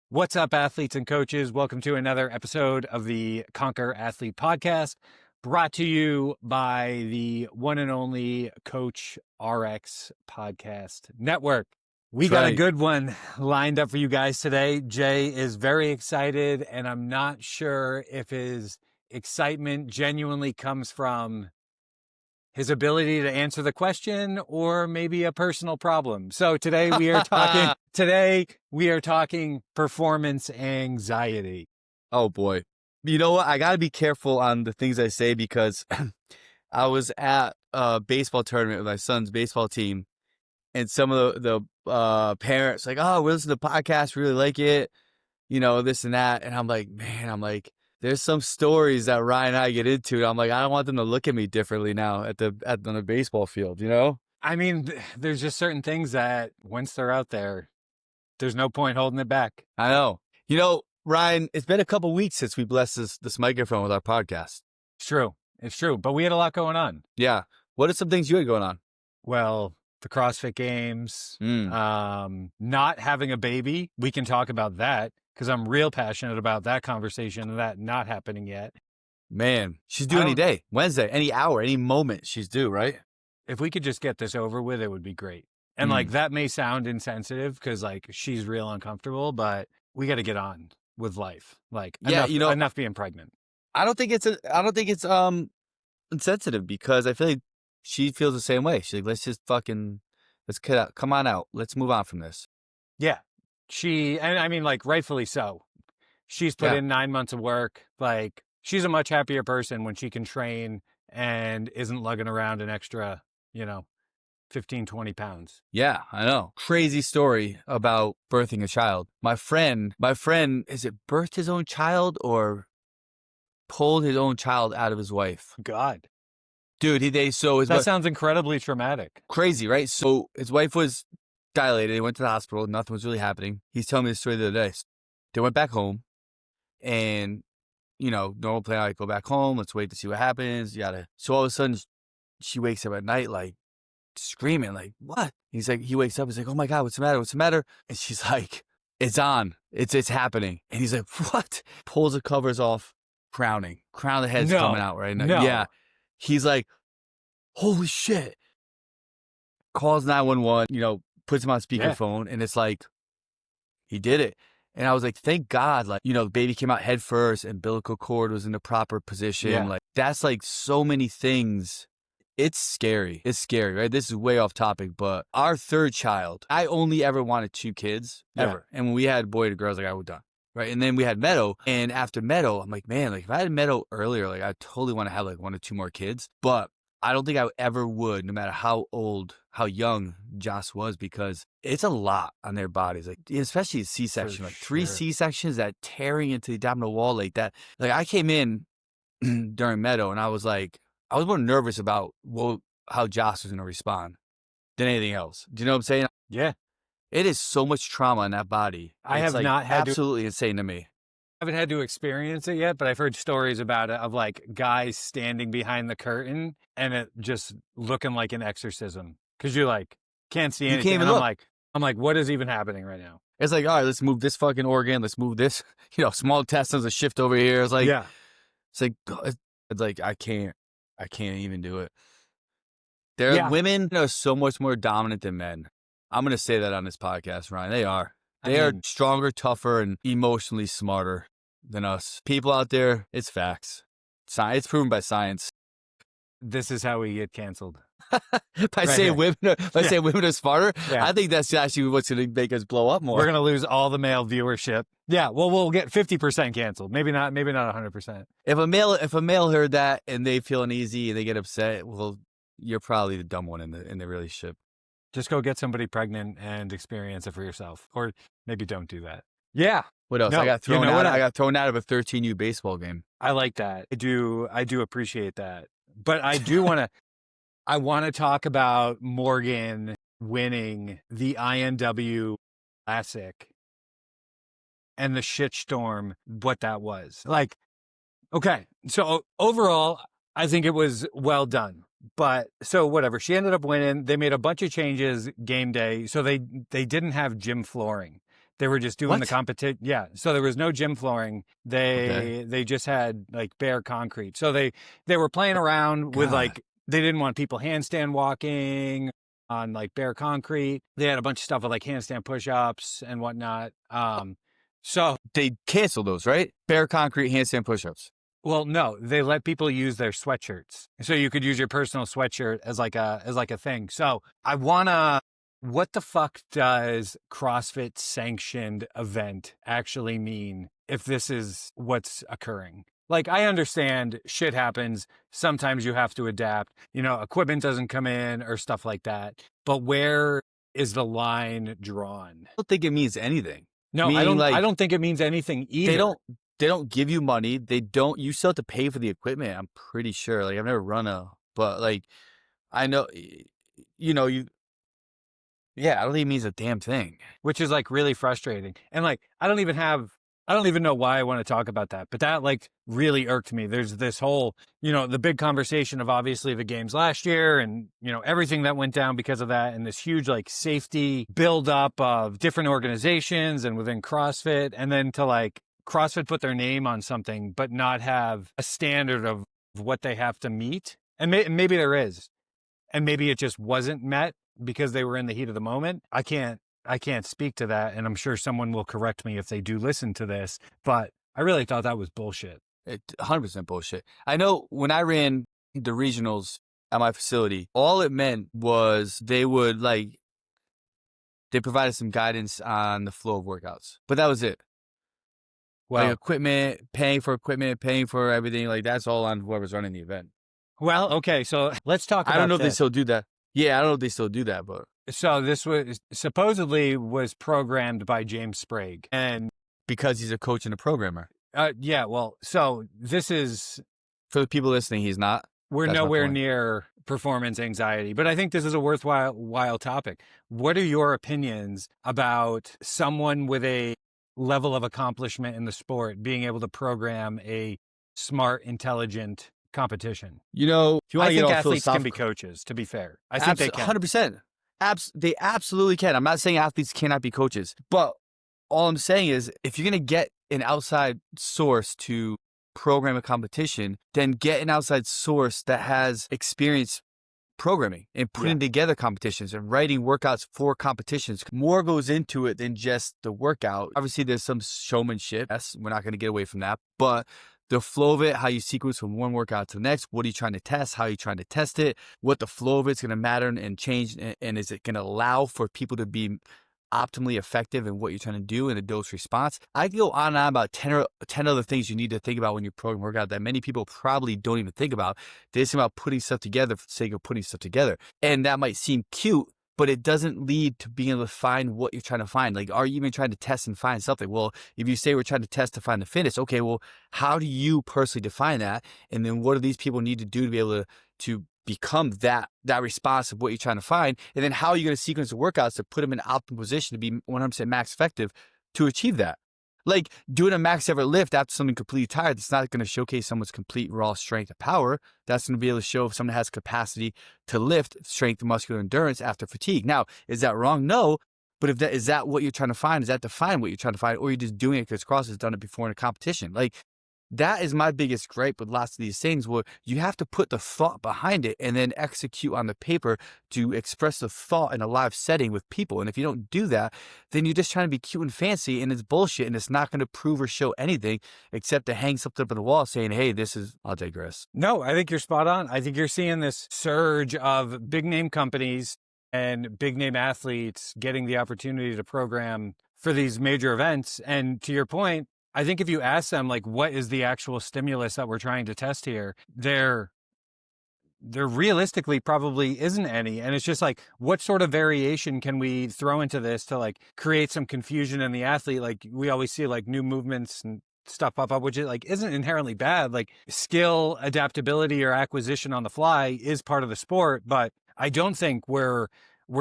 What's up, athletes and coaches? Welcome to another episode of the Conquer Athlete Podcast, brought to you by the one and only Coach RX Podcast Network. We got a good one lined up for you guys today. Jay is very excited, and I'm not sure if his excitement genuinely comes from his ability to answer the question or maybe a personal problem. So today we are talking performance anxiety. Oh boy. You know what? I got to be careful on the things I say because I was at a baseball tournament with my son's baseball team, and some of the parents like, "Oh, we listen to the podcast, really like it, this and that." And I'm like, man, there's some stories that Ryan and I get into. And I'm like, I don't want them to look at me differently now on the baseball field, I mean, there's just certain things that once they're out there, there's no point holding it back. I know. Ryan, it's been a couple weeks since we blessed this microphone with our podcast. It's true. But we had a lot going on. Yeah. What are some things you had going on? Well, the CrossFit Games, not having a baby. We can talk about that because I'm real passionate about that conversation and that not happening yet. Man, she's due any day, Wednesday, any hour, any moment she's due, right? If we could just get this over with, it would be great. And that may sound insensitive because she's real uncomfortable, but we got to get on with life. Enough being pregnant. I don't think it's insensitive because I feel like she feels the same way. She's like, let's come on out. Let's move on from this. Yeah. Rightfully so. She's put in 9 months of work. She's a much happier person when she can train and isn't lugging around an extra, 15, 20 pounds. Yeah, I know. Crazy story about birthing a child. My friend, is it birthed his own child or pulled his own child out of his wife? God. Dude, that sounds incredibly traumatic. Crazy, right? So his wife was dilated. They went to the hospital. Nothing was really happening. He's telling me the story the other day. They went back home and, normal plan, I go back home. Let's wait to see what happens. Yada. So all of a sudden she wakes up at night, screaming, what? He wakes up. He's like, oh my God, what's the matter? What's the matter? And she's like, it's on. It's happening. And he's like, what? Pulls the covers off, crowning. Crown of the head's coming out right now. No. Yeah. He's like, holy shit. Calls 911, puts him on speakerphone, and it's like, he did it. And I was like, thank God, the baby came out head first, umbilical cord was in the proper position. Yeah. That's so many things. It's scary. It's scary, right? This is way off topic, but our third child, I only ever wanted 2 kids, ever. And when we had boy to girl, I was like, we're done. Right. And then we had Meadow. And after Meadow, I'm like, man, if I had Meadow earlier, I totally want to have 1 or 2 more kids. But I don't think I ever would, no matter how young Joss was, because it's a lot on their bodies. Especially C-section, 3 C-sections, that tearing into the abdominal wall like that. I came in during Meadow and I was more nervous about how Joss was going to respond than anything else. Do you know what I'm saying? Yeah. It is so much trauma in that body. I have not had absolutely insane to me. I haven't had to experience it yet, but I've heard stories about it of guys standing behind the curtain and it just looking like an exorcism because you can't see anything. You can't even look. I'm like, what is even happening right now? It's all right, let's move this fucking organ. Let's move this, small intestines, a shift over here. It's I can't even do it. Women are so much more dominant than men. I'm going to say that on this podcast, Ryan. They are. They are stronger, tougher, and emotionally smarter than us. People out there, it's facts. It's proven by science. This is how we get canceled. Saying women are smarter, I think that's actually what's going to make us blow up more. We're going to lose all the male viewership. Yeah, well, we'll get 50% canceled. Maybe not 100%. If a male heard that and they feel uneasy and they get upset, well, you're probably the dumb one in the relationship. Just go get somebody pregnant and experience it for yourself. Or maybe don't do that. Yeah. What else? No, I got thrown out of a 13U baseball game. I like that. I do appreciate that. But I do want to talk about Morgan winning the INW Classic and the shitstorm, what that was. Okay. So overall, I think it was well done. But so whatever, she ended up winning. They made a bunch of changes game day. So they didn't have gym flooring. They were just doing the What? competition. Yeah. So there was no gym flooring. Okay. They just had like bare concrete. So they were playing around with God. like, they didn't want people handstand walking on like bare concrete. They had a bunch of stuff with like handstand push-ups and whatnot. So, They canceled those, right? Bare concrete handstand push-ups. well, no, they let people use their sweatshirts. So you could use your personal sweatshirt as like a thing. So what the fuck does CrossFit sanctioned event actually mean if this is what's occurring? Like, I understand shit happens. Sometimes you have to adapt. Equipment doesn't come in or stuff like that. But where is the line drawn? I don't think it means anything. No, Meaning, I like, don't think it means anything either. they don't give you money. You still have to pay for the equipment. I'm pretty sure. Like, I've never but like, I know, yeah, I don't think it means a damn thing. Which is like really frustrating. And like, I don't even know why I want to talk about that, but that like really irked me. There's this whole, the big conversation of obviously the games last year and, everything that went down because of that. And this huge like safety buildup of different organizations and within CrossFit. And then to like CrossFit put their name on something, but not have a standard of what they have to meet. And maybe there is, and maybe it just wasn't met because they were in the heat of the moment. I can't speak to that. And I'm sure someone will correct me if they do listen to this, but I really thought that was bullshit. 100% bullshit. I know when I ran the regionals at my facility, all it meant was they provided some guidance on the flow of workouts, but that was it. Well, like equipment, paying for everything. Like, that's all on whoever's running the event. well, okay. So let's talk about I don't know if they this. still do that. Yeah, I don't know if they still do that, but So this was supposedly programmed by James Sprague, and because he's a coach and a programmer. yeah, well, so this is, For the people listening, he's not. we're That's my nowhere point. near performance anxiety, but I think this is a worthwhile topic. What are your opinions about someone with a level of accomplishment in the sport being able to program a smart, intelligent competition? If you want I to get think all athletes can be philosophical, coaches, to be fair. I think they can. 100%. They absolutely can. I'm not saying athletes cannot be coaches, but all I'm saying is if you're going to get an outside source to program a competition, then get an outside source that has experience programming and putting together competitions and writing workouts for competitions. More goes into it than just the workout. Obviously, there's some showmanship. We're not going to get away from that, but the flow of it, how you sequence from one workout to the next, what are you trying to test, how are you trying to test it, what the flow of it's going to matter and change, and is it going to allow for people to be optimally effective in what you're trying to do in a dose response. I can go on and on about 10 other things you need to think about when you're programming workout that many people probably don't even think about. They just think about putting stuff together for the sake of putting stuff together. And that might seem cute, but it doesn't lead to being able to find what you're trying to find. Like, are you even trying to test and find something? Well, if you say we're trying to test to find the fitness, okay, well, how do you personally define that? And then what do these people need to do to be able to become that response of what you're trying to find? And then how are you going to sequence the workouts to put them in an optimal position to be 100% max effective to achieve that? Like, doing a max effort lift after something completely tired, it's not going to showcase someone's complete raw strength and power. That's going to be able to show if someone has capacity to lift strength and muscular endurance after fatigue. Now, is that wrong? No. But is that what you're trying to find? Is that define what you're trying to find? Or you're just doing it because CrossFit has done it before in a competition? Like, that is my biggest gripe with lots of these things, where you have to put the thought behind it and then execute on the paper to express the thought in a live setting with people. And if you don't do that, then you're just trying to be cute and fancy, and it's bullshit, and it's not going to prove or show anything except to hang something up on the wall saying, hey, I'll digress. No, I think you're spot on. I think you're seeing this surge of big name companies and big name athletes getting the opportunity to program for these major events. And to your point, I think if you ask them, like, what is the actual stimulus that we're trying to test here, there realistically probably isn't any. And it's just like, what sort of variation can we throw into this to like create some confusion in the athlete? Like, we always see like new movements and stuff pop up, which is like isn't inherently bad. Like, skill, adaptability, or acquisition on the fly is part of the sport, but I don't think we're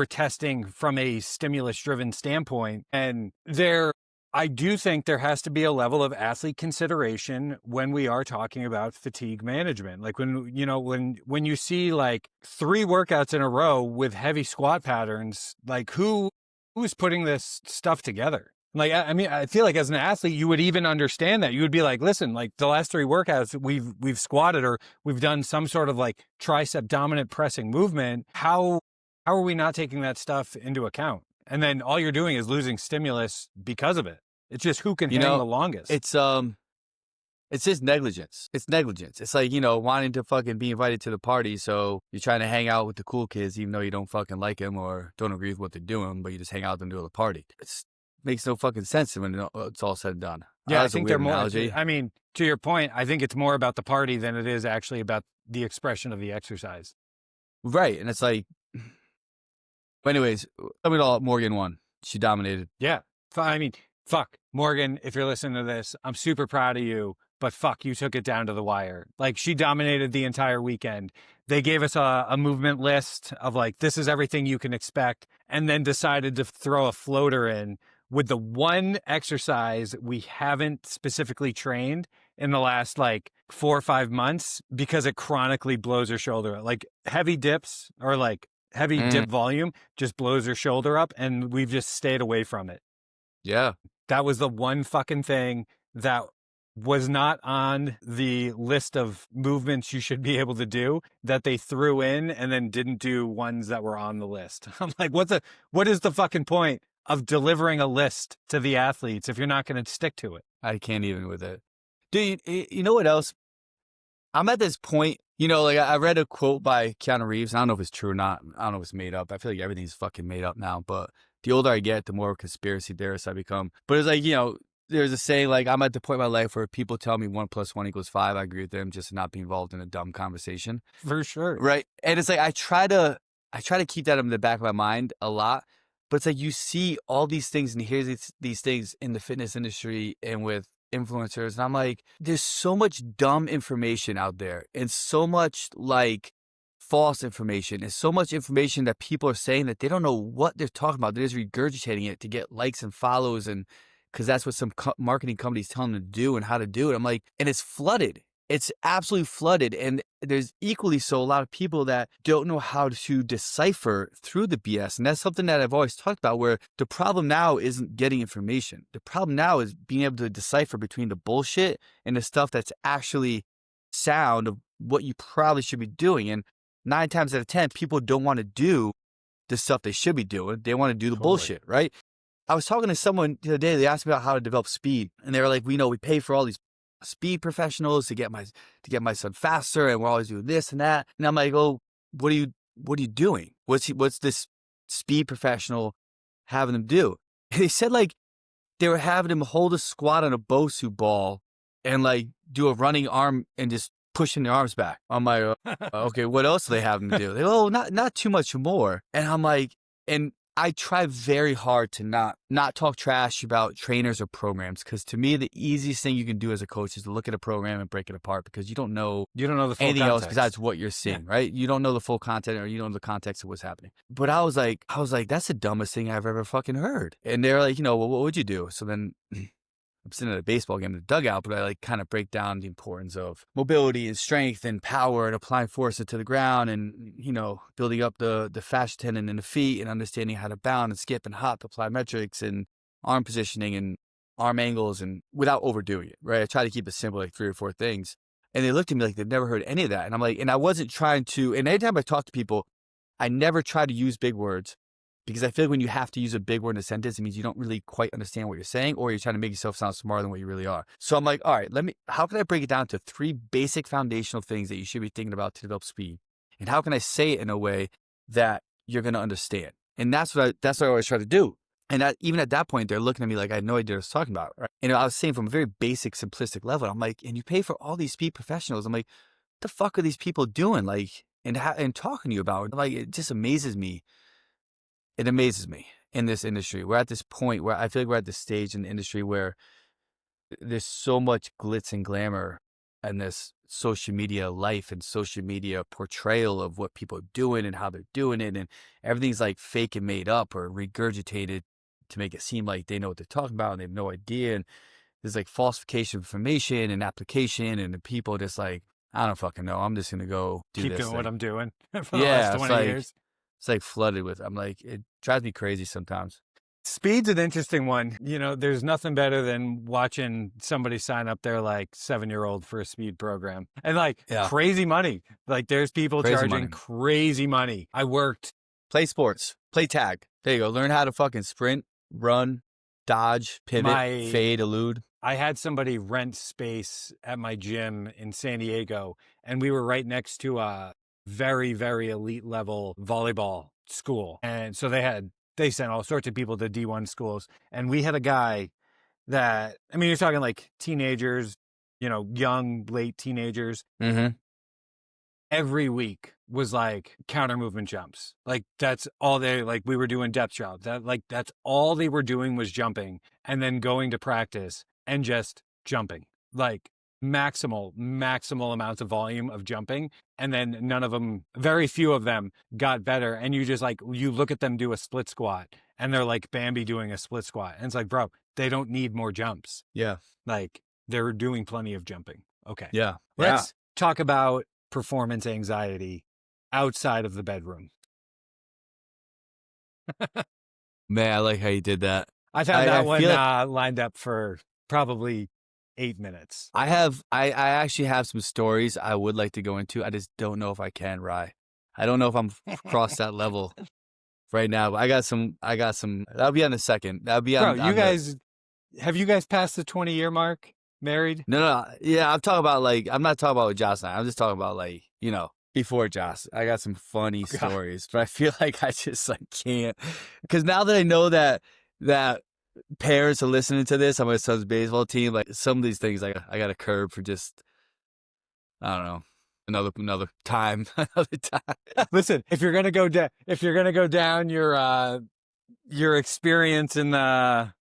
testing from a stimulus driven standpoint. And I do think there has to be a level of athlete consideration when we are talking about fatigue management. Like, when you see like 3 workouts in a row with heavy squat patterns, like who's putting this stuff together? Like, I mean, I feel like as an athlete, you would even understand that. You would be like, listen, like the last 3 workouts we've squatted or we've done some sort of like tricep dominant pressing movement. How are we not taking that stuff into account? And then all you're doing is losing stimulus because of it. It's just who can You hang know, the longest. it's just negligence. It's negligence. It's like, wanting to fucking be invited to the party, so you're trying to hang out with the cool kids even though you don't fucking like them or don't agree with what they're doing, but you just hang out with them to the party. It makes no fucking sense when it's all said and done. Yeah, I That's a think they're weird more. analogy. I mean, to your point, I think it's more about the party than it is actually about the expression of the exercise. Right, and it's like, but anyways, let me know. Morgan won. She dominated. Yeah, I mean, fuck, Morgan, if you're listening to this, I'm super proud of you. But fuck, you took it down to the wire. Like, she dominated the entire weekend. They gave us a movement list of like, this is everything you can expect, and then decided to throw a floater in with the one exercise we haven't specifically trained in the last like 4 or 5 months because it chronically blows her shoulder. Like heavy dips or like heavy dip volume just blows her shoulder up, and we've just stayed away from it. Yeah. That was the one fucking thing that was not on the list of movements you should be able to do that they threw in and then didn't do ones that were on the list. I'm like, what is the fucking point of delivering a list to the athletes if you're not going to stick to it? I can't even with it. Dude, you know what else? I'm at this point, like I read a quote by Keanu Reeves. I don't know if it's true or not. I don't know if it's made up. I feel like everything's fucking made up now, but the older I get, the more conspiracy theorist I become. But it's like, there's a saying like, I'm at the point in my life where people tell me 1 + 1 = 5. I agree with them, just to not be involved in a dumb conversation. For sure. Right. And it's like, I try to keep that in the back of my mind a lot, but it's like, you see all these things and hear these things in the fitness industry and with influencers. And I'm like, there's so much dumb information out there and so much like false information and so much information that people are saying that they don't know what they're talking about. They're just regurgitating it to get likes and follows, and because that's what some marketing companies tell them to do and how to do it. I'm like, and it's flooded. It's absolutely flooded. And there's equally so a lot of people that don't know how to decipher through the BS. And that's something that I've always talked about, where the problem now isn't getting information. The problem now is being able to decipher between the bullshit and the stuff that's actually sound of what you probably should be doing. And 9 times out of 10, people don't want to do the stuff they should be doing. They want to do the bullshit, right? I was talking to someone the other day. They asked me about how to develop speed, and they were like, we pay for all these speed professionals to get my son faster, and we're always doing this and that. And I'm like, oh, what are you doing? What's this speed professional having them do? And they said like they were having him hold a squat on a Bosu ball and like do a running arm and just pushing their arms back. I'm like, okay, what else do they have them do? They go, oh, not too much more. And I'm like, and I try very hard to not talk trash about trainers or programs, because to me, the easiest thing you can do as a coach is to look at a program and break it apart, because you don't know the full anything context. else besides what you're seeing, right? You don't know the full content, or you don't know the context of what's happening. But I was like, that's the dumbest thing I've ever fucking heard. And they're like, well, what would you do? So then I'm sitting at a baseball game in the dugout, but I like kind of break down the importance of mobility and strength and power and applying force to the ground, and, building up the fascia tendon in the feet and understanding how to bound and skip and hop, apply metrics and arm positioning and arm angles, and without overdoing it, right? I try to keep it simple, like 3 or 4 things. And they looked at me like they've never heard any of that. And I'm like, and I wasn't trying to, and anytime I talk to people, I never try to use big words. Because I feel like when you have to use a big word in a sentence, it means you don't really quite understand what you're saying, or you're trying to make yourself sound smarter than what you really are. So I'm like, all right, how can I break it down to 3 basic foundational things that you should be thinking about to develop speed? And how can I say it in a way that you're going to understand? And that's what I always try to do. And even at that point, they're looking at me like I had no idea what I was talking about. Right? And I was saying from a very basic, simplistic level, I'm like, and you pay for all these speed professionals. I'm like, what the fuck are these people doing? Like, and talking to you about? Like, it just amazes me. It amazes me in this industry. We're at this point where I feel like we're at this stage in the industry where there's so much glitz and glamour and this social media life and social media portrayal of what people are doing and how they're doing it. And everything's like fake and made up or regurgitated to make it seem like they know what they're talking about and they have no idea. And there's like falsification of information and application, and the people just like, I don't fucking know. I'm just going to go keep this doing thing. what I'm doing for the last 20 years. It's like flooded with, I'm like, it drives me crazy sometimes. Speed's an interesting one. You know, there's nothing better than watching somebody sign up their like 7-year-old for a speed program and like Yeah. crazy money. Like there's people Crazy charging money. crazy money. I worked. Play sports. Play tag. There you go. Learn how to fucking sprint, run, dodge, pivot, fade, elude. I had somebody rent space at my gym in San Diego, and we were right next to a very, very elite level volleyball school. And so they sent all sorts of people to D1 schools. And we had a guy that, I mean, you're talking like teenagers, you know, young, late teenagers. Mm-hmm. Every week was like counter movement jumps. Like that's all we were doing depth jobs. That's all they were doing was jumping and then going to practice and just jumping. Like maximal amounts of volume of jumping. And then very few of them got better. And you just like, you look at them do a split squat and they're like Bambi doing a split squat. And it's like, bro, they don't need more jumps. Yeah. Like they're doing plenty of jumping. Okay. Yeah. Let's talk about performance anxiety outside of the bedroom. Man, I like how you did that. I've had that one lined up for probably 8 minutes. I actually have some stories I would like to go into. I just don't know if I can, Rye. I don't know if I'm across that level right now, but I got some, that'll be on the second. That'll be on. Bro, have you guys passed the 20-year mark? Married? No. Yeah, I'm not talking about with Josh and I'm just talking about like, you know, before Josh. I got some funny stories, but I feel like I just like can't. Because now that I know that parents are listening to this on my son's baseball team, like some of these things I got to curb for just, I don't know, another time. Listen, if you're gonna go down your experience in the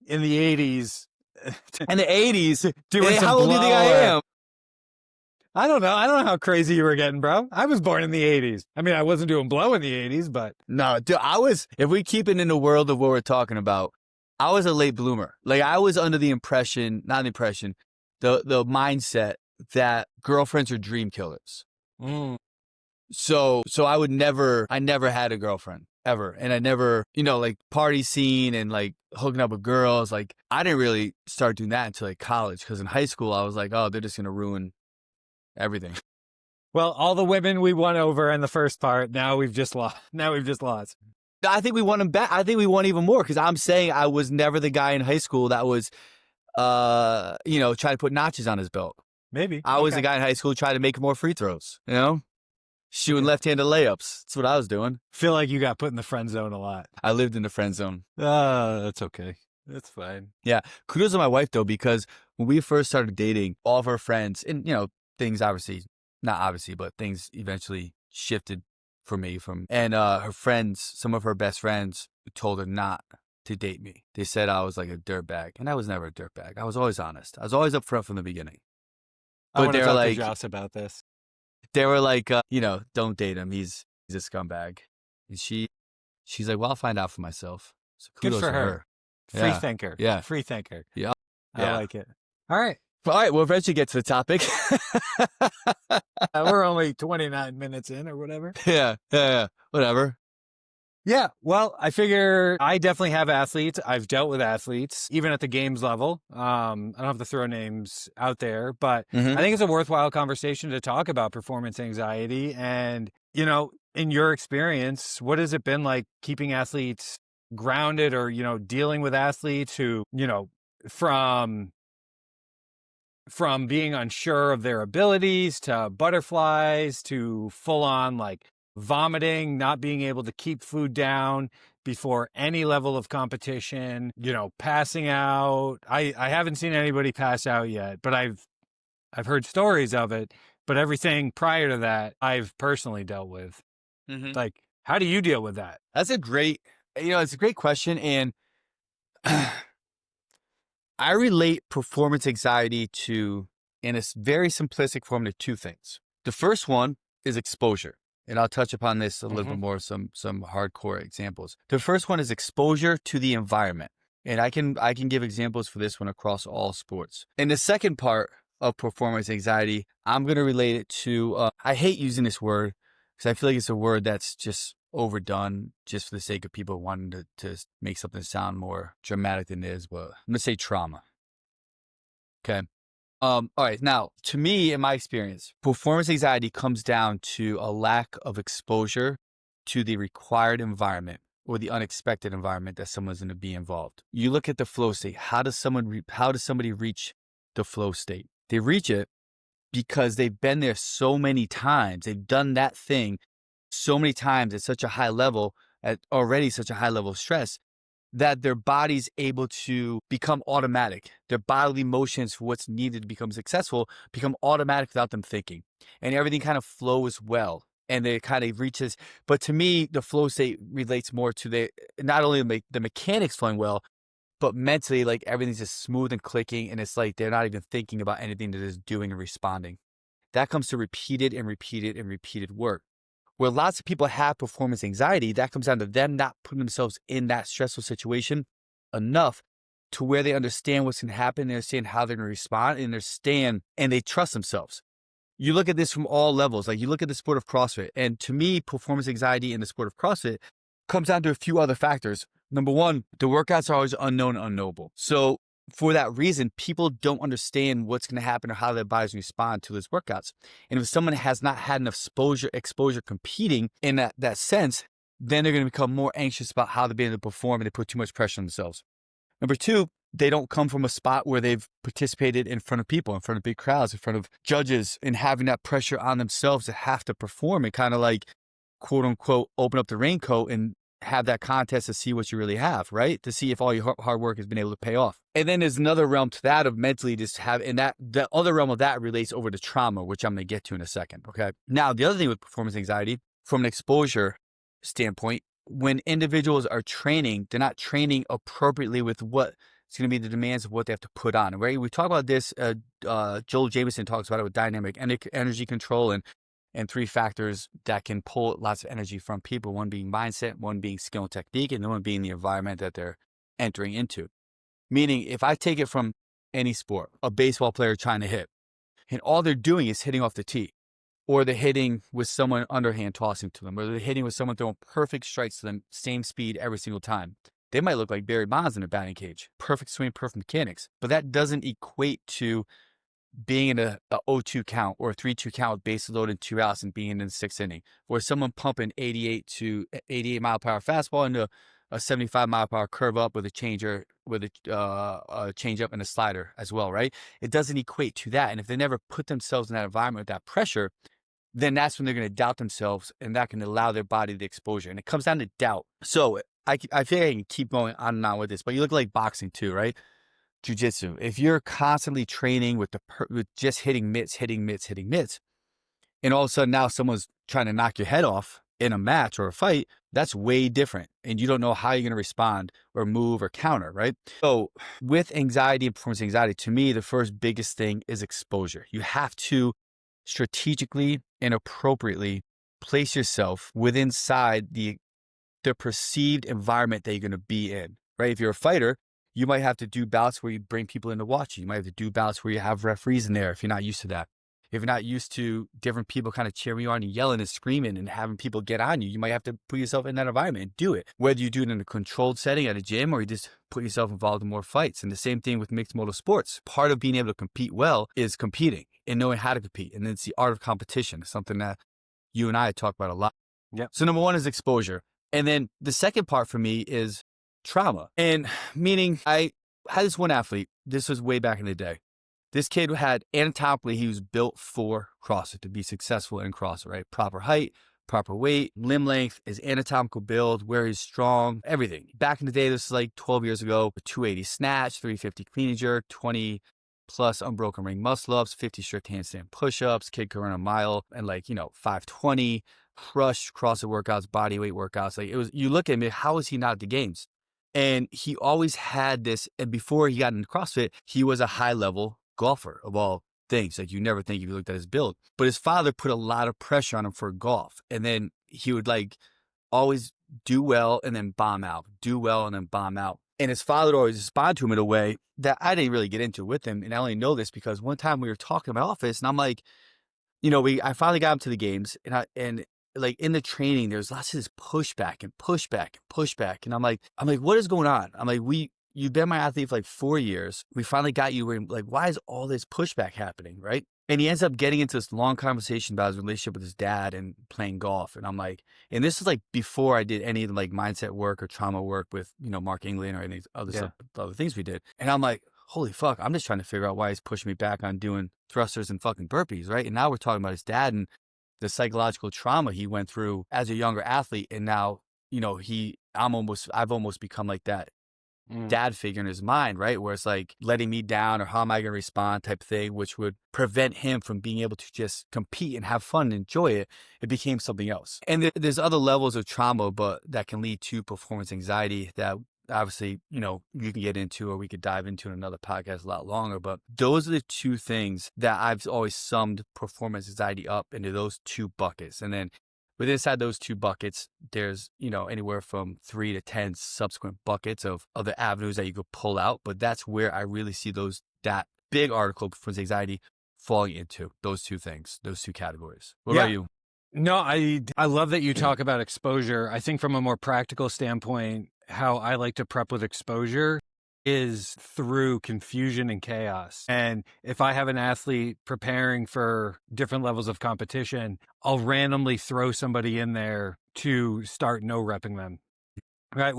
80s. In the 80s, doing how old do you think I am? I don't know how crazy you were getting, bro. I was born in the 80s. I mean, I wasn't doing blow in the 80s, but no, dude, if we keep it in the world of what we're talking about, I was a late bloomer. Like I was under the mindset that girlfriends are dream killers. Mm. So I never had a girlfriend ever. And I never, you know, like party scene and like hooking up with girls. Like I didn't really start doing that until like college. Because in high school, I was like, oh, they're just going to ruin everything. Well, all the women we won over in the first part, now we've just lost. I think we won them back. I think we won even more because I'm saying I was never the guy in high school that was, you know, trying to put notches on his belt. Maybe. I was the guy in high school trying to make more free throws, you know? Shooting left-handed layups. That's what I was doing. Feel like you got put in the friend zone a lot. I lived in the friend zone. That's okay. That's fine. Yeah. Kudos to my wife, though, because when we first started dating, all of her friends, and, you know, things but things eventually shifted for me and her friends, some of her best friends told her not to date me. They said I was like a dirtbag, and I was never a dirtbag. I was always honest. I was always upfront from the beginning. But they were like, Josh about this. They were like, you know, don't date him. He's a scumbag. And she's like, well, I'll find out for myself. So kudos good for to her. Free thinker. Yeah. Free thinker. Yeah. I like it. All right. We'll eventually get to the topic. We're only 29 minutes in or whatever. Yeah. Whatever. Yeah. Well, I figure I definitely have athletes. I've dealt with athletes, even at the games level. I don't have to throw names out there, but I think it's a worthwhile conversation to talk about performance anxiety. And, you know, in your experience, what has it been like keeping athletes grounded or, you know, dealing with athletes who, you know, from being unsure of their abilities to butterflies to full on like vomiting, not being able to keep food down before any level of competition, you know, passing out. I haven't seen anybody pass out yet, but I've heard stories of it. But everything prior to that, I've personally dealt with. Like, how do you deal with that? It's a great question. And I relate performance anxiety to, in a very simplistic form, to two things. The first one is exposure. And I'll touch upon this a little bit more, some hardcore examples. The first one is exposure to the environment. And I can give examples for this one across all sports. And the second part of performance anxiety, I'm going to relate it to, I hate using this word because I feel like it's a word that's just overdone just for the sake of people wanting to make something sound more dramatic than it is. But I'm going to say trauma. Okay. All right. Now, to me, in my experience, performance anxiety comes down to a lack of exposure to the required environment or the unexpected environment that someone's going to be involved. You look at the flow state. How does somebody reach the flow state? They reach it because they've been there so many times. They've done that thing so many times at such a high level, at already such a high level of stress, that their body's able to become automatic. Their bodily motions for what's needed to become successful become automatic without them thinking. And everything kind of flows well. And it kind of reaches, but to me, the flow state relates more to not only the mechanics flowing well, but mentally, like everything's just smooth and clicking. And it's like they're not even thinking about anything, they're just doing and responding. That comes to repeated and repeated and repeated work. Where lots of people have performance anxiety, that comes down to them not putting themselves in that stressful situation enough to where they understand what's going to happen, they understand how they're going to respond, and they trust themselves. You look at this from all levels. Like you look at the sport of CrossFit, and to me, performance anxiety in the sport of CrossFit comes down to a few other factors. Number one, the workouts are always unknown and unknowable. So for that reason, people don't understand what's going to happen or how their bodies respond to those workouts. And if someone has not had enough exposure competing in that sense, then they're going to become more anxious about how they're being able to perform, and they put too much pressure on themselves. Number two, they don't come from a spot where they've participated in front of people, in front of big crowds, in front of judges, and having that pressure on themselves to have to perform and kind of like, quote unquote, open up the raincoat and have that contest to see what you really have, right? To see if all your hard work has been able to pay off. And then there's another realm to that of mentally just and the other realm of that relates over to trauma, which I'm going to get to in a second. Okay. Now, the other thing with performance anxiety from an exposure standpoint, when individuals are training, they're not training appropriately with what it's going to be the demands of what they have to put on. Right? We talk about this, Joel Jameson talks about it with dynamic energy control and three factors that can pull lots of energy from people, one being mindset, one being skill and technique, and the one being the environment that they're entering into. Meaning, if I take it from any sport, a baseball player trying to hit, and all they're doing is hitting off the tee, or they're hitting with someone underhand tossing to them, or they're hitting with someone throwing perfect strikes to them, same speed every single time. They might look like Barry Bonds in a batting cage. Perfect swing, perfect mechanics. But that doesn't equate to being in a 0-2 count or a 3-2 count with bases loaded 2 outs and being in the 6th inning, or someone pumping 88 mile per hour fastball into a 75 mile per hour curve up with a changer, with a change up and a slider as well, right? It doesn't equate to that. And if they never put themselves in that environment with that pressure, then that's when they're going to doubt themselves, and that can allow their body the exposure. And it comes down to doubt. So I feel like I can keep going on and on with this, but you look like boxing too, right? Jiu-jitsu. If you're constantly training with just hitting mitts, and all of a sudden now someone's trying to knock your head off in a match or a fight, that's way different. And you don't know how you're going to respond or move or counter, right? So with anxiety and performance anxiety, to me, the first biggest thing is exposure. You have to strategically and appropriately place yourself within the perceived environment that you're going to be in, right? If you're a fighter, you might have to do bouts where you bring people in to watch you. You might have to do bouts where you have referees in there if you're not used to that. If you're not used to different people kind of cheering you on and yelling and screaming and having people get on you, you might have to put yourself in that environment and do it. Whether you do it in a controlled setting at a gym or you just put yourself involved in more fights. And the same thing with mixed modal sports. Part of being able to compete well is competing and knowing how to compete. And it's the art of competition. It's something that you and I talk about a lot. Yeah. So number one is exposure. And then the second part for me is trauma. And meaning I had this one athlete, this was way back in the day. This kid had anatomically, he was built for CrossFit to be successful in CrossFit, right? Proper height, proper weight, limb length, his anatomical build, where he's strong, everything. Back in the day, this was like 12 years ago, 280 snatch, 350 clean and jerk, 20 plus unbroken ring muscle ups, 50 strict handstand push-ups, kid could run a mile and 520, crushed CrossFit workouts, body weight workouts. Like it was, you look at him, how is he not at the games? And he always had this, and before he got into CrossFit, he was a high level golfer of all things. Like you never think if you looked at his build. But his father put a lot of pressure on him for golf. And then he would always do well and then bomb out, do well and then bomb out. And his father would always respond to him in a way that I didn't really get into with him. And I only know this because one time we were talking in my office and I'm like, I finally got him to the games and like in the training, there's lots of this pushback and pushback and pushback. And I'm like, what is going on? I'm like, you've been my athlete for like 4 years. We finally got you. We're like, why is all this pushback happening? Right. And he ends up getting into this long conversation about his relationship with his dad and playing golf. And I'm like, and this is like before I did any like mindset work or trauma work with, Mark England or any other stuff, other things we did. And I'm like, holy fuck, I'm just trying to figure out why he's pushing me back on doing thrusters and fucking burpees. Right. And now we're talking about his dad and the psychological trauma he went through as a younger athlete. And now, I've almost become like that dad figure in his mind, right? Where it's like letting me down or how am I going to respond type thing, which would prevent him from being able to just compete and have fun and enjoy it. It became something else. And there's other levels of trauma, but that can lead to performance anxiety that obviously, you can get into, or we could dive into in another podcast a lot longer. But those are the two things that I've always summed performance anxiety up into those two buckets. And then within inside those two buckets, there's, anywhere from 3 to 10 subsequent buckets of other avenues that you could pull out. But that's where I really see that big article, performance anxiety, falling into those two things, those two categories. What about you? No, I love that you talk about exposure. I think from a more practical standpoint, how I like to prep with exposure is through confusion and chaos. And if I have an athlete preparing for different levels of competition, I'll randomly throw somebody in there to start no-repping them. Right.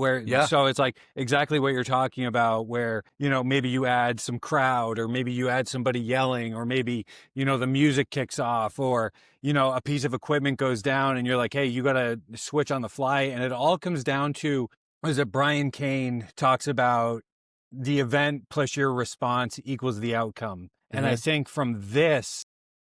So it's like exactly what you're talking about, where, maybe you add some crowd, or maybe you add somebody yelling, or maybe, the music kicks off, or, a piece of equipment goes down and you're like, hey, you got to switch on the fly. And it all comes down to, is it Brian Cain talks about the event plus your response equals the outcome. And I think from this,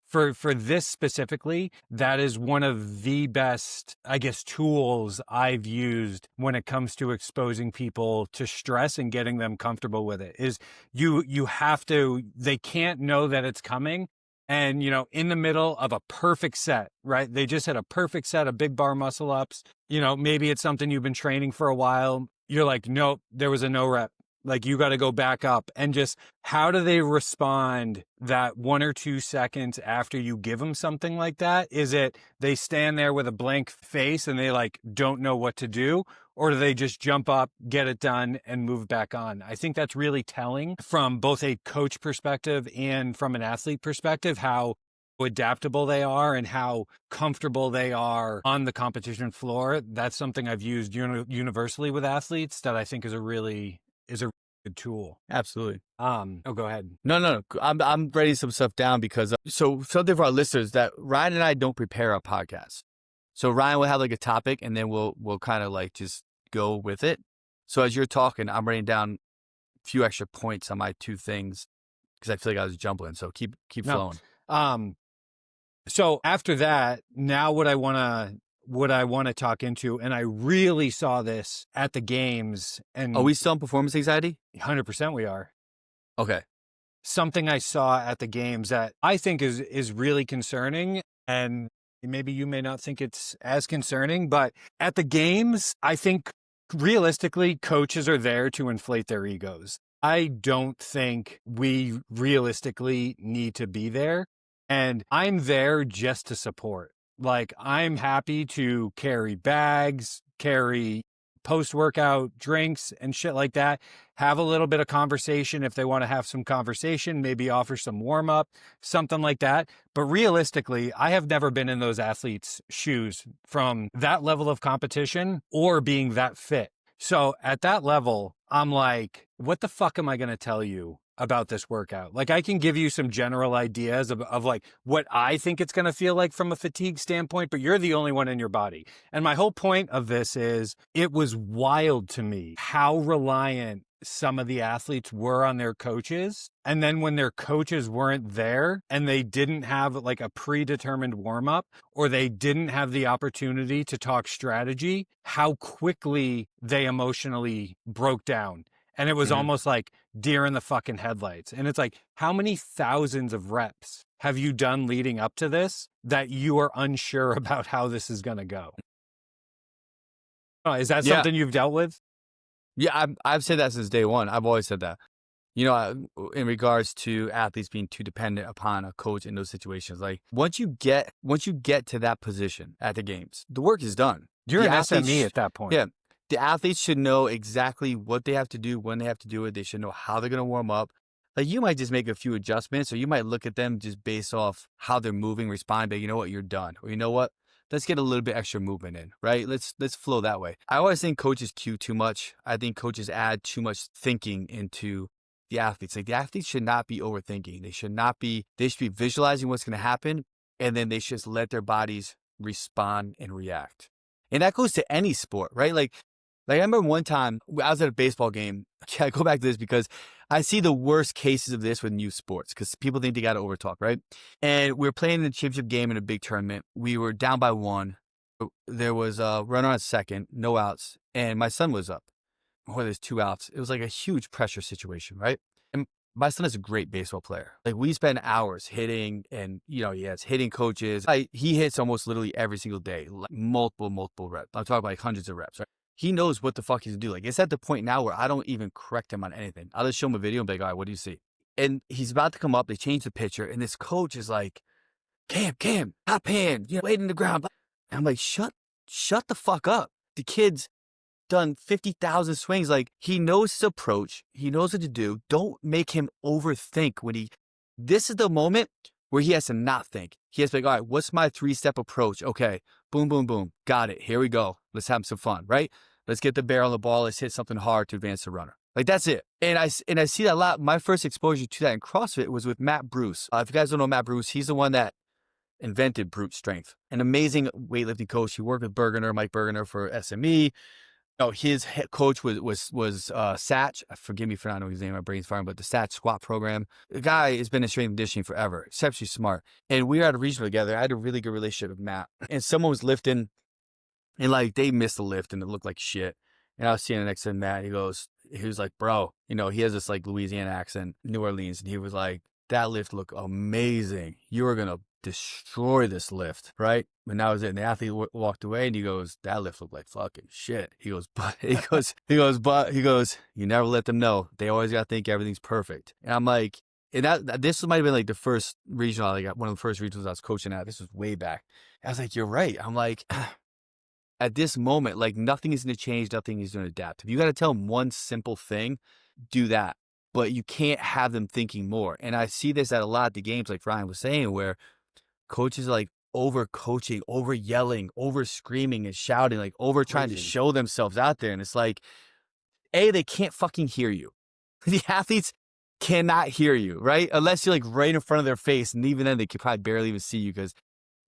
for this specifically, that is one of the best, I guess, tools I've used when it comes to exposing people to stress and getting them comfortable with it. Is you have to, they can't know that it's coming. And, in the middle of a perfect set, right? They just had a perfect set of big bar muscle ups. Maybe it's something you've been training for a while. You're like, nope, there was a no rep. Like, you got to go back up. And just how do they respond that 1 or 2 seconds after you give them something like that? Is it they stand there with a blank face and they like don't know what to do? Or do they just jump up, get it done, and move back on? I think that's really telling from both a coach perspective and from an athlete perspective, how adaptable they are and how comfortable they are on the competition floor. That's something I've used universally with athletes that I think is a really good tool. Absolutely. Go ahead. No. I'm writing some stuff down because so something for our listeners that Ryan and I don't prepare our podcast. So Ryan will have like a topic and then we'll kind of like just go with it. So as you're talking, I'm writing down a few extra points on my 2 things because I feel like I was jumbling. So keep flowing. So after that, now what I want to talk into, and I really saw this at the games. And are we still on performance anxiety? 100% we are. Okay. Something I saw at the games that I think is really concerning, and maybe you may not think it's as concerning, but at the games, I think realistically, coaches are there to inflate their egos. I don't think we realistically need to be there. And I'm there just to support. Like, I'm happy to carry bags, carry post-workout drinks and shit like that. Have a little bit of conversation if they want to have some conversation, maybe offer some warm-up, something like that. But realistically, I have never been in those athletes' shoes from that level of competition or being that fit. So at that level, I'm like, what the fuck am I going to tell you about this workout? Like, I can give you some general ideas of like what I think it's going to feel like from a fatigue standpoint, but you're the only one in your body. And my whole point of this is, it was wild to me how reliant some of the athletes were on their coaches. And then when their coaches weren't there and they didn't have like a predetermined warm up, or they didn't have the opportunity to talk strategy, how quickly they emotionally broke down. And it was almost like deer in the fucking headlights. And it's like, how many thousands of reps have you done leading up to this that you are unsure about how this is going to go? Is that something you've dealt with? Yeah, I've said that since day one. I've always said that. In regards to athletes being too dependent upon a coach in those situations, like once you get to that position at the games, the work is done. You're The an SME athletes, at that point. yeah, the athletes should know exactly what they have to do, when they have to do it. They should know how they're going to warm up. Like you might just make a few adjustments, or you might look at them just based off how they're moving, respond, but you know what, you're done. Or you know what, let's get a little bit extra movement in, right? Let's flow that way. I always think coaches cue too much. I think coaches add too much thinking into the athletes. Like the athletes should not be overthinking. They should be visualizing what's going to happen, and then they should just let their bodies respond and react. And that goes to any sport, right? Like I remember one time I was at a baseball game. I go back to this because I see the worst cases of this with new sports because people think they got to overtalk, right? And we were playing in the championship game in a big tournament. We were down by 1. There was a runner on second, no outs, and my son was up. Or there's 2 outs. It was like a huge pressure situation, right? And my son is a great baseball player. Like we spend hours hitting, and he has hitting coaches. He hits almost literally every single day, like multiple reps. I'm talking about like hundreds of reps, right? He knows what the fuck he's doing. Like it's at the point now where I don't even correct him on anything. I'll just show him a video and be like, all right, what do you see? And he's about to come up. They change the pitcher, and this coach is like, Cam, hop hand, wait in the ground. And I'm like, shut the fuck up. The kid's done 50,000 swings. Like he knows his approach. He knows what to do. Don't make him overthink this is the moment where he has to not think. He has to be like, all right, what's my 3-step approach? Okay. Boom, boom, boom. Got it. Here we go. Let's have some fun, right? Let's get the barrel on the ball. Let's hit something hard to advance the runner. Like that's it. And I see that a lot. My first exposure to that in CrossFit was with Matt Bruce. If you guys don't know Matt Bruce, he's the one that invented brute strength. An amazing weightlifting coach. He worked with Mike Bergener for SME. His head coach was Satch. Forgive me for not knowing his name. My brain's firing, but the Satch squat program. The guy has been in strength and conditioning forever. Exceptionally smart. And we were at a regional together. I had a really good relationship with Matt. And someone was lifting, and like they missed the lift, and it looked like shit. And I was standing next to Matt. He was like, bro, he has this like Louisiana accent, New Orleans, and he was like, that lift looked amazing. You are gonna destroy this lift, right? But now the athlete walked away, and he goes, that lift looked like fucking shit. He goes, you never let them know. They always got to think everything's perfect. And I'm like, and this might have been like the first regional, like one of the first regionals I was coaching at. This was way back. I was like, you're right. I'm like, at this moment, like nothing is going to change. Nothing is going to adapt. If you got to tell them one simple thing, do that. But you can't have them thinking more. And I see this at a lot of the games, like Ryan was saying, where coaches are like over coaching, over yelling, over screaming and shouting, like over trying to show themselves out there. And it's like, they can't fucking hear you. The athletes cannot hear you, right? Unless you're like right in front of their face. And even then they could probably barely even see you because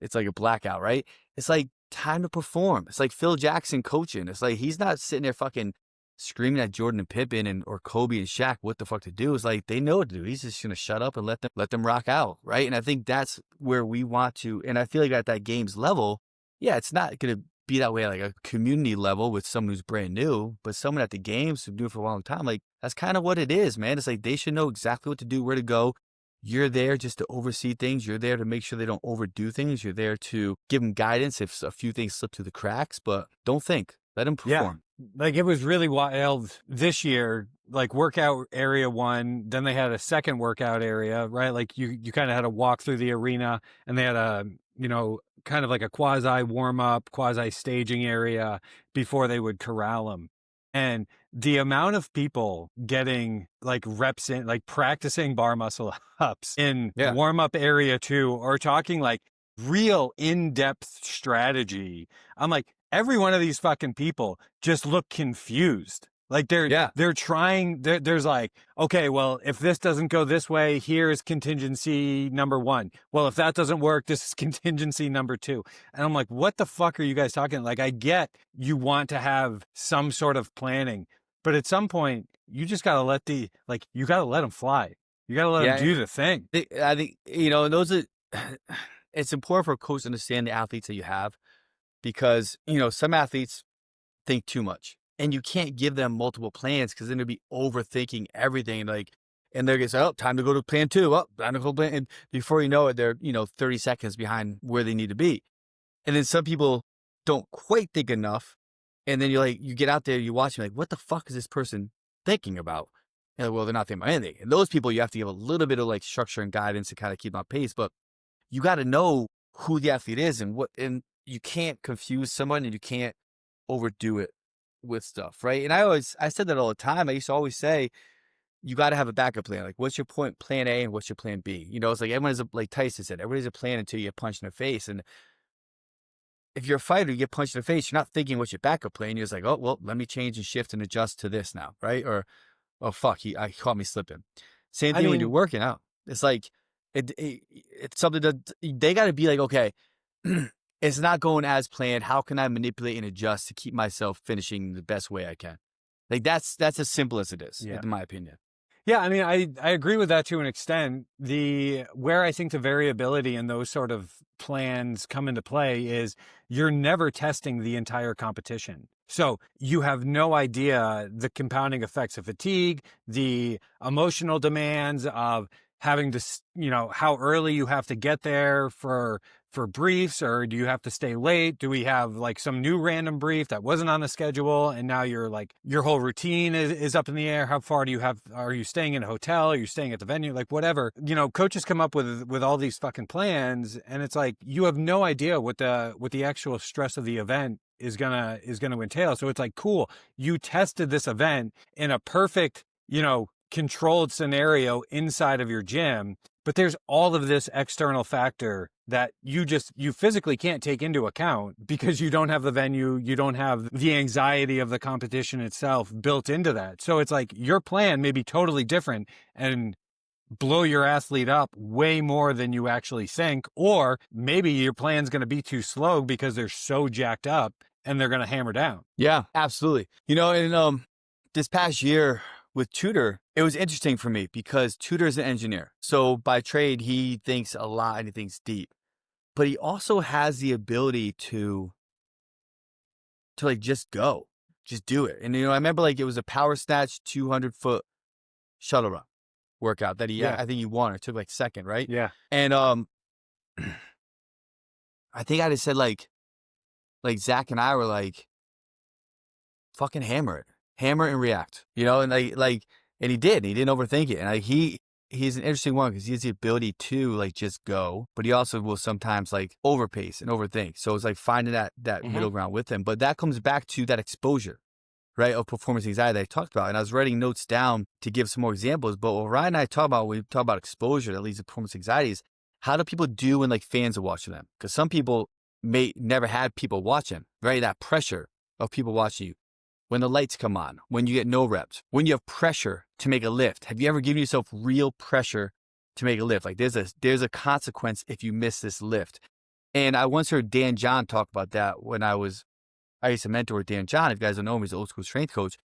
it's like a blackout, right? It's like time to perform. It's like Phil Jackson coaching. It's like, he's not sitting there fucking screaming at Jordan and Pippen or Kobe and Shaq what the fuck to do. Is like they know what to do. He's just gonna shut up and let them rock out, right? And I think that's where we want to. And I feel like at that games level, it's not gonna be that way at like a community level with someone who's brand new, but someone at the games who's been doing it for a long time. Like that's kind of what it is, man. It's like they should know exactly what to do, where to go. You're there just to oversee things. You're there to make sure they don't overdo things. You're there to give them guidance if a few things slip through the cracks, but don't think. Let them perform. Like it was really wild this year, like workout area 1, then they had a second workout area, right? Like you kind of had to walk through the arena, and they had a, kind of like a quasi warm up, quasi staging area before they would corral them. And the amount of people getting like reps in, like practicing bar muscle ups in warm up area 2, or talking like real in-depth strategy. I'm like, every one of these fucking people just look confused. Like they're trying, there's like, okay, well, if this doesn't go this way, here's contingency number 1. Well, if that doesn't work, this is contingency number 2. And I'm like, what the fuck are you guys talking? Like, I get you want to have some sort of planning, but at some point you just got to you got to let them fly. You got to let them do the thing. I think, those are, it's important for a coach to understand the athletes that you have. Because, some athletes think too much, and you can't give them multiple plans because then they'll be overthinking everything. Like, and they're going to say, time to go to plan 2. Time to go to plan. And before you know it, they're, 30 seconds behind where they need to be. And then some people don't quite think enough. And then you get out there, you watch them like, what the fuck is this person thinking about? well, they're not thinking about anything. And those people, you have to give a little bit of like structure and guidance to kind of keep on pace. But you got to know who the athlete is and you can't confuse someone and you can't overdo it with stuff, right? And I said that all the time. I used to always say, you got to have a backup plan. Like, what's your plan A and what's your plan B? You know, it's like like Tyson said, everybody's a plan until you get punched in the face. And if you're a fighter, you get punched in the face, you're not thinking what's your backup plan. You're just like, oh, well, let me change and shift and adjust to this now, right? Or, oh, fuck, I caught me slipping. Same I thing when you're mean, working out. It's like, it's something that they got to be like, okay, it's not going as planned. How can I manipulate and adjust to keep myself finishing the best way I can? Like that's as simple as it is, yeah. in my opinion. Yeah, I mean, I agree with that to an extent. Where I think the variability in those sort of plans come into play is you're never testing the entire competition. So you have no idea the compounding effects of fatigue, the emotional demands of having to, how early you have to get there for briefs, or do you have to stay late? Do we have like some new random brief that wasn't on the schedule and now you're like your whole routine is up in the air? How far are you staying in a hotel? Are you staying at the venue? Like whatever. Coaches come up with all these fucking plans, and it's like you have no idea what the actual stress of the event is gonna entail. So it's like, cool, you tested this event in a perfect, controlled scenario inside of your gym, but there's all of this external factor that you physically can't take into account because you don't have the venue, you don't have the anxiety of the competition itself built into that. So it's like your plan may be totally different and blow your athlete up way more than you actually think, or maybe your plan's going to be too slow because they're so jacked up and they're going to hammer down. Yeah, absolutely. And this past year with Tudor, it was interesting for me because Tudor is an engineer. So by trade, he thinks a lot and he thinks deep. But he also has the ability to like just go, just do it. And I remember like it was a power snatch 200-foot shuttle run workout that I think he won. It took like second, right? Yeah. And I think I just said like Zach and I were like, fucking hammer and react, and and he did. He didn't overthink it, and he's an interesting one because he has the ability to like just go, but he also will sometimes like overpace and overthink. So it's like finding that middle ground with him. But that comes back to that exposure, right, of performance anxiety that I talked about. And I was writing notes down to give some more examples. But what Ryan and I talk about when we talk about exposure that leads to performance anxiety is how do people do when like fans are watching them? Because some people may never had people watching, right? That pressure of people watching you. When the lights come on, when you get no reps, when you have pressure to make a lift. Have you ever given yourself real pressure to make a lift? Like there's a consequence if you miss this lift. And I once heard Dan John talk about that when I used to mentor Dan John. If you guys don't know him, he's an old school strength coach.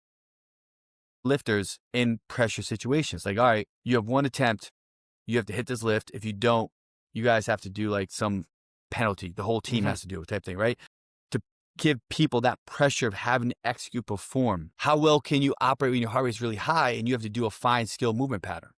Lifters in pressure situations. Like, all right, you have one attempt. You have to hit this lift. If you don't, you guys have to do like some penalty. The whole team has to do it type thing, right? Give people that pressure of having to execute, perform. How well can you operate when your heart rate is really high and you have to do a fine skill movement pattern?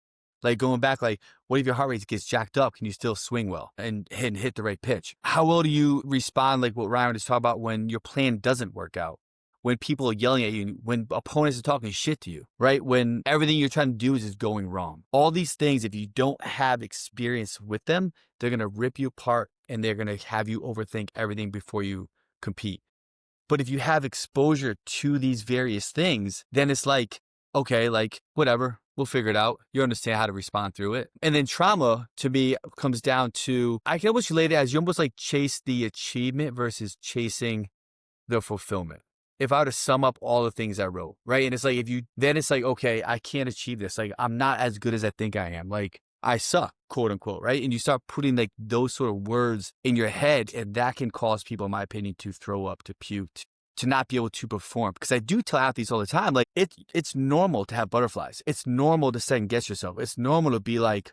Like going back, like what if your heart rate gets jacked up? Can you still swing well and hit the right pitch? How well do you respond, like what Ryan was talking about, when your plan doesn't work out? When people are yelling at you, when opponents are talking shit to you, right? When everything you're trying to do is just going wrong. All these things, if you don't have experience with them, they're going to rip you apart and they're going to have you overthink everything before you compete. But if you have exposure to these various things, then it's like, okay, like whatever, we'll figure it out. You understand how to respond through it. And then trauma to me comes down to, I can almost relate it as you almost like chase the achievement versus chasing the fulfillment. If I were to sum up all the things I wrote, right? And it's like, then it's like, okay, I can't achieve this. Like, I'm not as good as I think I am. Like, I suck, quote unquote, right? And you start putting like those sort of words in your head, and that can cause people, in my opinion, to throw up, to puke, to not be able to perform. Because I do tell athletes all the time, like it's normal to have butterflies. It's normal to second guess yourself. It's normal to be like,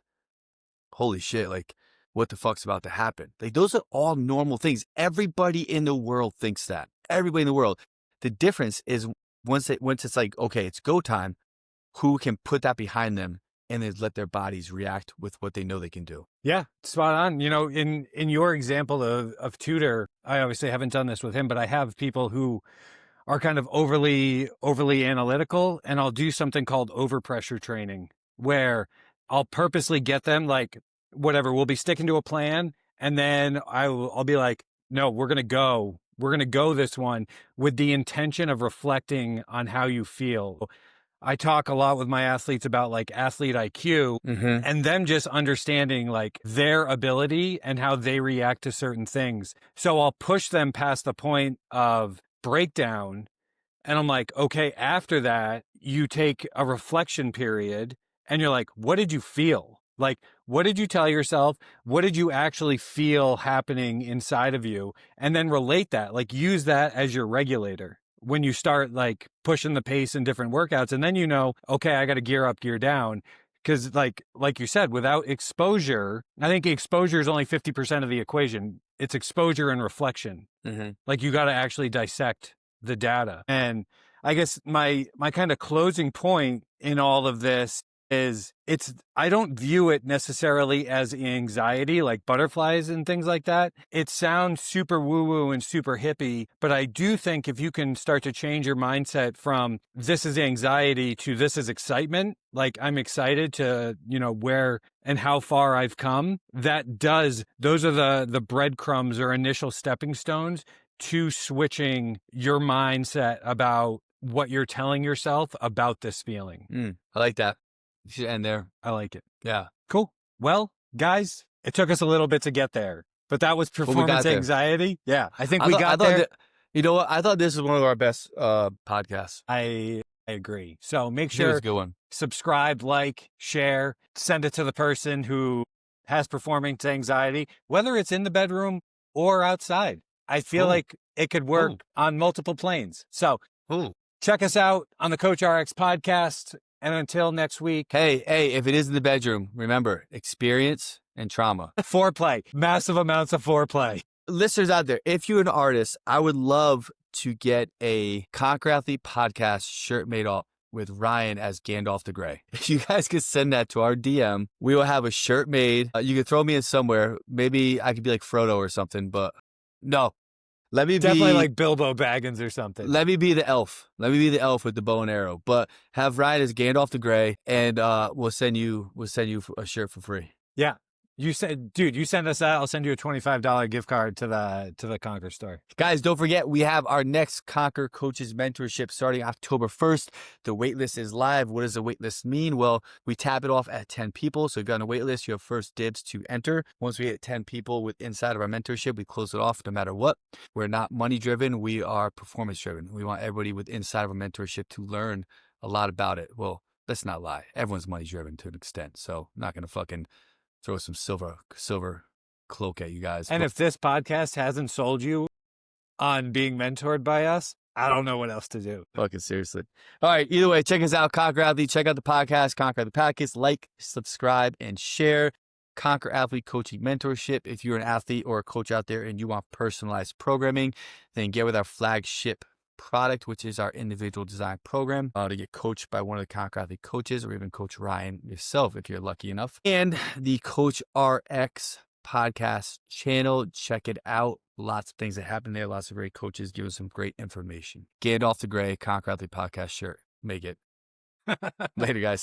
holy shit, like what the fuck's about to happen? Like those are all normal things. Everybody in the world thinks that. Everybody in the world. The difference is once it's like, okay, it's go time, who can put that behind them and then let their bodies react with what they know they can do. Yeah, spot on. In your example of Tudor, I obviously haven't done this with him, but I have people who are kind of overly analytical, and I'll do something called overpressure training where I'll purposely get them like, whatever, we'll be sticking to a plan, and then I'll be like, no, we're going to go this one with the intention of reflecting on how you feel. I talk a lot with my athletes about like athlete IQ and them just understanding like their ability and how they react to certain things. So I'll push them past the point of breakdown. And I'm like, okay, after that, you take a reflection period and you're like, what did you feel? Like, what did you tell yourself? What did you actually feel happening inside of you? And then relate that, like use that as your regulator when you start like pushing the pace in different workouts. And then, you know, okay, I got to gear up, gear down. Cause like you said, without exposure, I think exposure is only 50% of the equation. It's exposure and reflection. Like you got to actually dissect the data. And I guess my kind of closing point in all of this is I don't view it necessarily as anxiety, like butterflies and things like that. It sounds super woo-woo and super hippie, but I do think if you can start to change your mindset from this is anxiety to this is excitement, like I'm excited to, you know, where and how far I've come, those are the breadcrumbs or initial stepping stones to switching your mindset about what you're telling yourself about this feeling. I like that. You should end there. I like it. Yeah. Cool. Well, guys, it took us a little bit to get there, but that was performance anxiety. Yeah. I think we got there. You know what? I thought this was one of our best podcasts. I agree. So make It was sure a good one. subscribe, like, share, send it to the person who has performance anxiety, whether it's in the bedroom or outside. I feel like it could work on multiple planes. So check us out on the Coach RX podcast. And until next week. Hey, if it is in the bedroom, remember, experience and trauma. Foreplay. Massive amounts of foreplay. Listeners out there, if you're an artist, I would love to get a Conquer Athlete podcast shirt made up with Ryan as Gandalf the Grey. If you guys could send that to our DM, we will have a shirt made. You could throw me in somewhere. Maybe I could be like Frodo or something, but no. Definitely like Bilbo Baggins or something. Let me be the elf. Let me be the elf with the bow and arrow. But have Ryan as Gandalf the Grey, and we'll send you a shirt for free. Yeah. You said, dude, you send us that. I'll send you a $25 gift card to the Conquer store. Guys, don't forget, we have our next Conquer Coaches Mentorship starting October 1st. The waitlist is live. What does the waitlist mean? Well, we tap it off at 10 people. So if you're on a waitlist, you have first dibs to enter. Once we hit 10 people with inside of our mentorship, we close it off no matter what. We're not money driven. We are performance driven. We want everybody with inside of our mentorship to learn a lot about it. Well, let's not lie. Everyone's money driven to an extent. So I'm not going to fucking throw some silver cloak at you guys. And if this podcast hasn't sold you on being mentored by us, I don't know what else to do. Fucking seriously. All right. Either way, check us out, Conquer Athlete. Check out the podcast, Conquer the Podcast. Like, subscribe, and share. Conquer Athlete Coaching Mentorship. If you're an athlete or a coach out there and you want personalized programming, then get with our flagship product, which is our individual design program, to get coached by one of the Conquer Athlete coaches, or even Coach Ryan yourself if you're lucky enough. And the Coach RX podcast channel, check it out. Lots of things that happen there. Lots of great coaches give us some great information. Gandalf the Grey, Conquer Athlete podcast shirt. Make it. Later, guys.